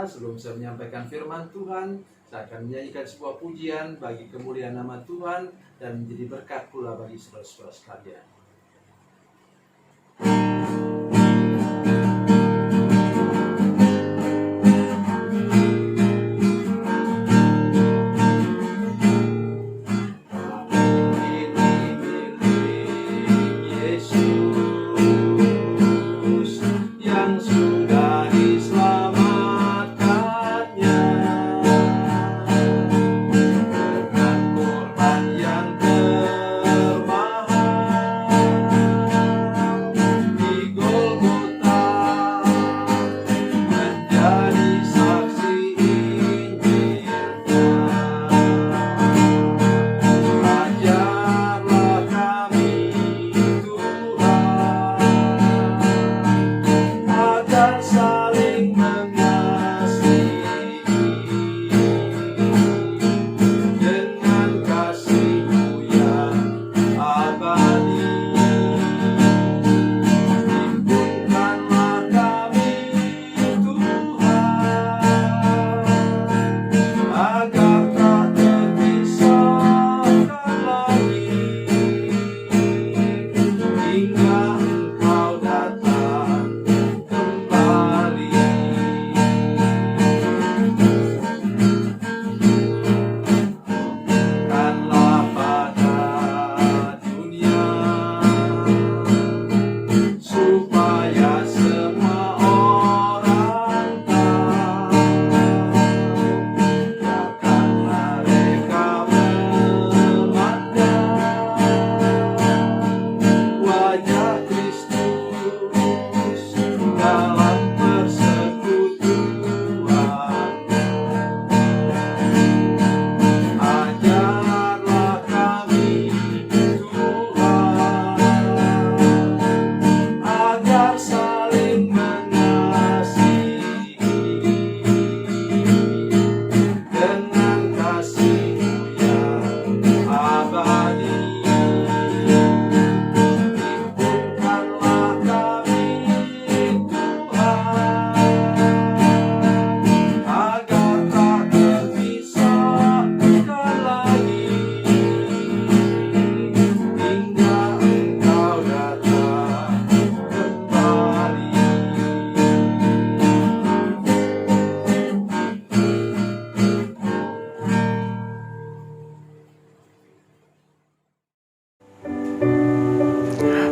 pemirsa, sebelum saya menyampaikan firman Tuhan, saya akan menyanyikan sebuah pujian bagi kemuliaan nama Tuhan dan menjadi berkat pula bagi saudara-saudara sekalian.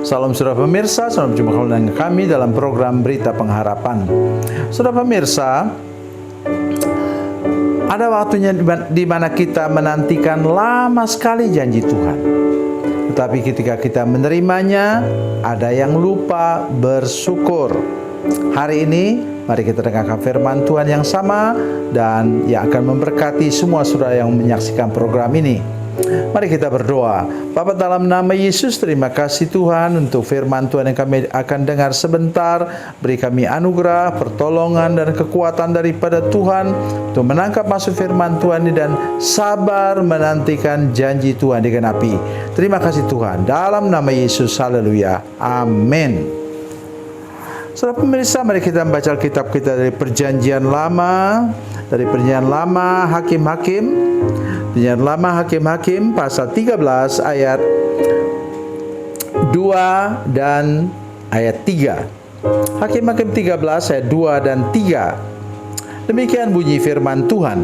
Salam saudara pemirsa, selamat berjumpa kembali dengan kami dalam program Berita Pengharapan. Saudara pemirsa, ada waktunya di mana kita menantikan lama sekali janji Tuhan. Tetapi ketika kita menerimanya, ada yang lupa bersyukur. Hari ini, mari kita dengarkan firman Tuhan yang sama dan yang akan memberkati semua saudara yang menyaksikan program ini. Mari kita berdoa. Bapa, dalam nama Yesus, terima kasih Tuhan untuk firman Tuhan yang kami akan dengar sebentar. Beri kami anugerah, pertolongan dan kekuatan daripada Tuhan untuk menangkap maksud firman Tuhan ini dan sabar menantikan janji Tuhan digenapi. Terima kasih Tuhan. Dalam nama Yesus, haleluya. Amin. Saudara pemirsa, mari kita membaca kitab kita dari Perjanjian Lama. Dari Perjanjian Lama, Hakim-Hakim. Perjanjian Lama, Hakim-Hakim, pasal 13 ayat 2 dan ayat 3. Hakim-Hakim 13 ayat 2 dan 3. Demikian bunyi firman Tuhan.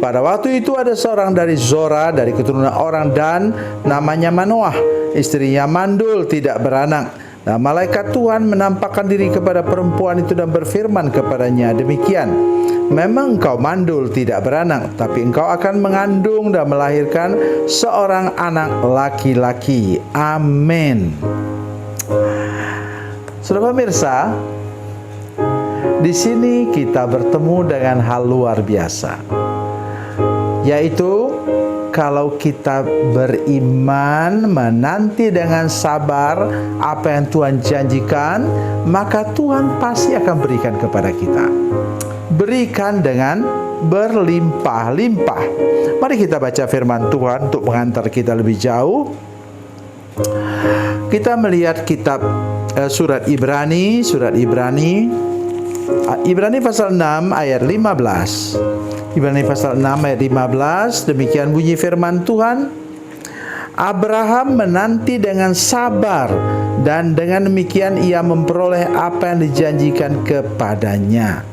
Pada waktu itu ada seorang dari Zora, dari keturunan orang Dan, namanya Manoah. Istrinya mandul, tidak beranak. Nah, malaikat Tuhan menampakkan diri kepada perempuan itu dan berfirman kepadanya demikian, memang engkau mandul tidak beranak, tapi engkau akan mengandung dan melahirkan seorang anak laki-laki. Amin. Saudara pemirsa, di sini kita bertemu dengan hal luar biasa, yaitu kalau kita beriman, menanti dengan sabar apa yang Tuhan janjikan, maka Tuhan pasti akan berikan kepada kita. Berikan dengan berlimpah-limpah. Mari kita baca firman Tuhan untuk mengantar kita lebih jauh. Kita melihat kitab surat Ibrani Ibrani pasal 6 ayat 15. Ibrani pasal 6 ayat 15, demikian bunyi firman Tuhan. Abraham menanti dengan sabar, dan dengan demikian ia memperoleh apa yang dijanjikan kepadanya.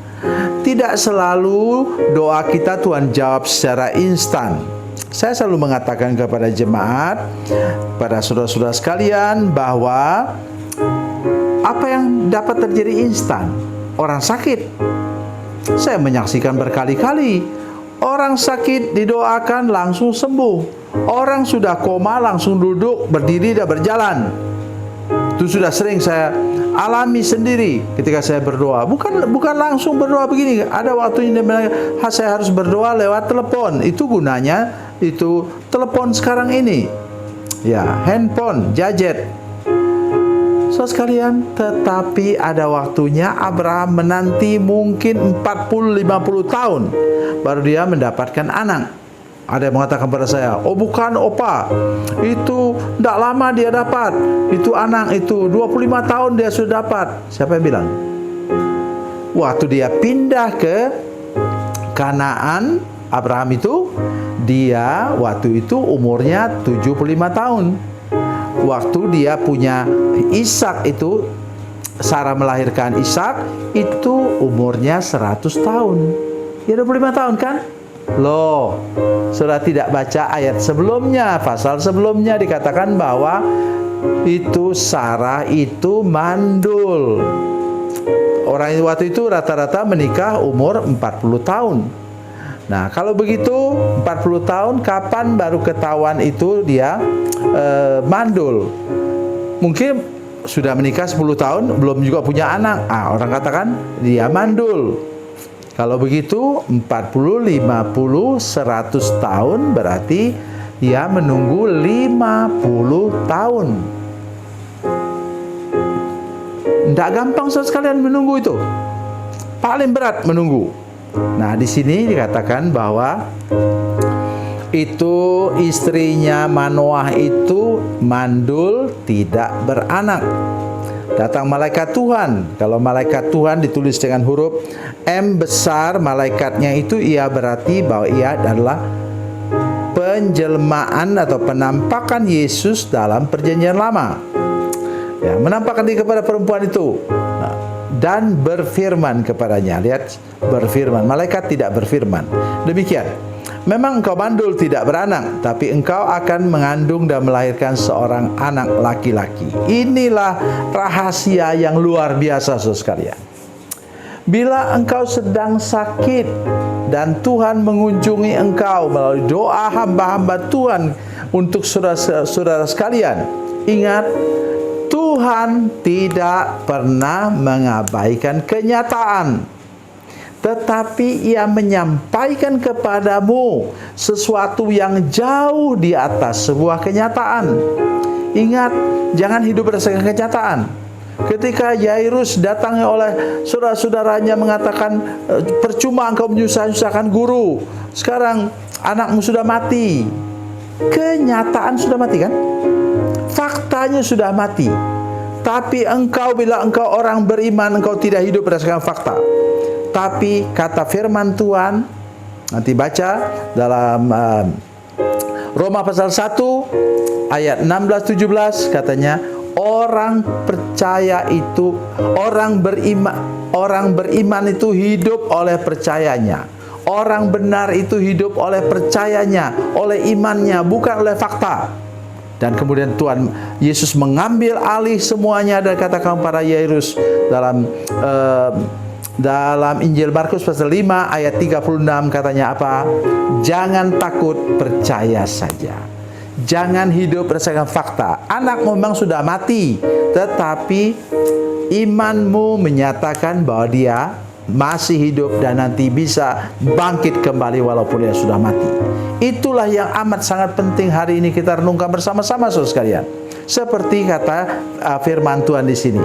Tidak selalu doa kita Tuhan jawab secara instan. Saya selalu mengatakan kepada jemaat, pada saudara-saudara sekalian, bahwa apa yang dapat terjadi instan? Orang sakit. Saya menyaksikan berkali-kali orang sakit didoakan langsung sembuh. Orang sudah koma langsung duduk, berdiri dan berjalan. Itu sudah sering saya alami sendiri ketika saya berdoa. Bukan langsung berdoa begini. Ada waktunya saya harus berdoa lewat telepon. Itu gunanya itu telepon sekarang ini. Ya, handphone, gadget. Saudara sekalian, tetapi ada waktunya Abraham menanti mungkin 40-50 tahun baru dia mendapatkan anak. Ada yang mengatakan pada saya, oh bukan opa, itu tidak lama dia dapat, itu anak itu 25 tahun dia sudah dapat. Siapa yang bilang? Waktu dia pindah ke Kanaan, Abraham itu, dia waktu itu umurnya 75 tahun. Waktu dia punya Ishak itu, Sarah melahirkan Ishak, itu umurnya 100 tahun. Ya 25 tahun kan? Loh, saudara tidak baca ayat sebelumnya, pasal sebelumnya dikatakan bahwa itu Sarah itu mandul. Orang waktu itu rata-rata menikah umur 40 tahun. Nah, kalau begitu 40 tahun, kapan baru ketahuan itu dia mandul? Mungkin sudah menikah 10 tahun, belum juga punya anak. Orang katakan dia mandul. Kalau begitu 40, 50, 100 tahun berarti dia menunggu 50 tahun. Tidak gampang saudara sekalian menunggu itu. Paling berat menunggu. Nah, di sini dikatakan bahwa itu istrinya Manoah itu mandul, tidak beranak. Datang malaikat Tuhan. Kalau malaikat Tuhan ditulis dengan huruf M besar, malaikatnya itu ia berarti bahwa ia adalah penjelmaan atau penampakan Yesus dalam perjanjian lama. Ya, menampakkan diri kepada perempuan itu dan berfirman kepadanya. Lihat, berfirman. Malaikat tidak berfirman. Demikian. Memang engkau mandul tidak beranak, tapi engkau akan mengandung dan melahirkan seorang anak laki-laki. Inilah rahasia yang luar biasa, saudara sekalian. Bila engkau sedang sakit dan Tuhan mengunjungi engkau melalui doa hamba-hamba Tuhan untuk saudara-saudara sekalian, ingat, Tuhan tidak pernah mengabaikan kenyataan. Tetapi ia menyampaikan kepadamu sesuatu yang jauh di atas sebuah kenyataan. Ingat, jangan hidup berdasarkan kenyataan. Ketika Yairus datang oleh saudara-saudaranya mengatakan, percuma engkau menyusahkan guru, sekarang anakmu sudah mati. Kenyataan sudah mati kan? Faktanya sudah mati. Tapi engkau, bila engkau orang beriman, engkau tidak hidup berdasarkan fakta. Tapi kata firman Tuhan, nanti baca dalam Roma pasal 1 ayat 16-17, katanya orang percaya itu, orang beriman itu hidup oleh percayanya. Orang benar itu hidup oleh percayanya, oleh imannya, bukan oleh fakta. Dan kemudian Tuhan Yesus mengambil alih semuanya dan katakan para Yairus dalam Injil Markus pasal 5 ayat 36, katanya apa? Jangan takut, percaya saja. Jangan hidup berdasarkan fakta. Anakmu memang sudah mati, tetapi imanmu menyatakan bahwa dia masih hidup dan nanti bisa bangkit kembali walaupun dia sudah mati. Itulah yang amat sangat penting hari ini kita renungkan bersama-sama, saudara sekalian. Seperti kata firman Tuhan di sini.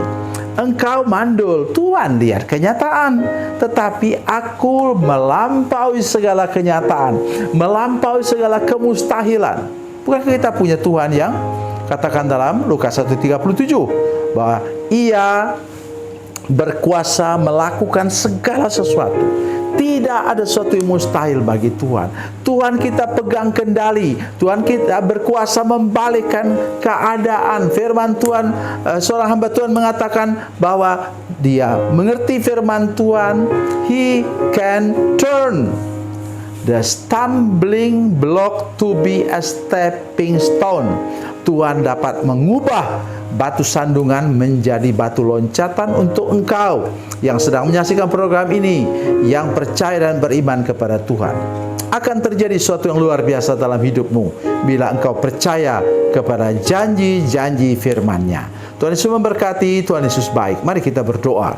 Engkau mandul, Tuhan lihat kenyataan, tetapi aku melampaui segala kenyataan, melampaui segala kemustahilan. Bukankah kita punya Tuhan yang katakan dalam Lukas 1:37 bahwa ia berkuasa melakukan segala sesuatu. Tidak ada sesuatu yang mustahil bagi Tuhan. Tuhan kita pegang kendali. Tuhan kita berkuasa membalikkan keadaan. Firman Tuhan, seorang hamba Tuhan mengatakan bahwa dia mengerti firman Tuhan. He can turn the stumbling block to be a stepping stone. Tuhan dapat mengubah batu sandungan menjadi batu loncatan untuk engkau yang sedang menyaksikan program ini, yang percaya dan beriman kepada Tuhan. Akan terjadi sesuatu yang luar biasa dalam hidupmu bila engkau percaya kepada janji-janji firman-Nya. Tuhan Yesus memberkati, Tuhan Yesus baik. Mari kita berdoa.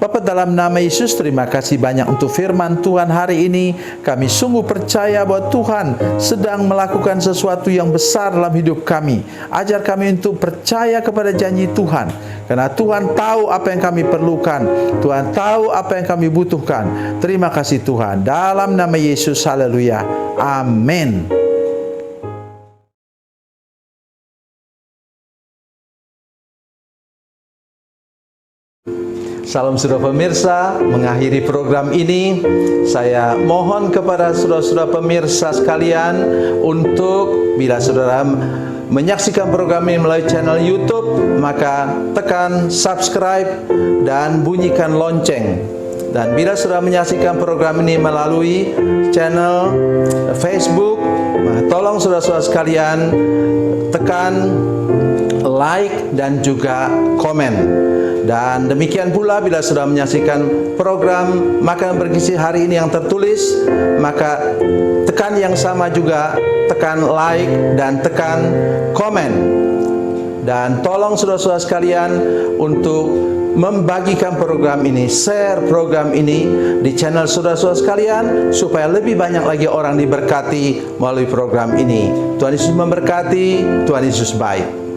Bapa, dalam nama Yesus, terima kasih banyak untuk firman Tuhan hari ini. Kami sungguh percaya bahwa Tuhan sedang melakukan sesuatu yang besar dalam hidup kami. Ajar kami untuk percaya kepada janji Tuhan, karena Tuhan tahu apa yang kami perlukan. Tuhan tahu apa yang kami butuhkan. Terima kasih Tuhan. Dalam nama Yesus, haleluya. Amin. Salam saudara pemirsa, mengakhiri program ini saya mohon kepada saudara-saudara pemirsa sekalian untuk bila saudara menyaksikan program ini melalui channel YouTube, maka tekan subscribe dan bunyikan lonceng. Dan bila saudara menyaksikan program ini melalui channel Facebook, tolong saudara-saudara sekalian tekan like dan juga komen. Dan demikian pula bila sudah menyaksikan program Makanan Bergizi hari ini yang tertulis, maka tekan yang sama juga, tekan like dan tekan komen. Dan tolong saudara-saudara sekalian untuk membagikan program ini, share program ini di channel saudara-saudara sekalian, supaya lebih banyak lagi orang diberkati melalui program ini. Tuhan Yesus memberkati, Tuhan Yesus baik.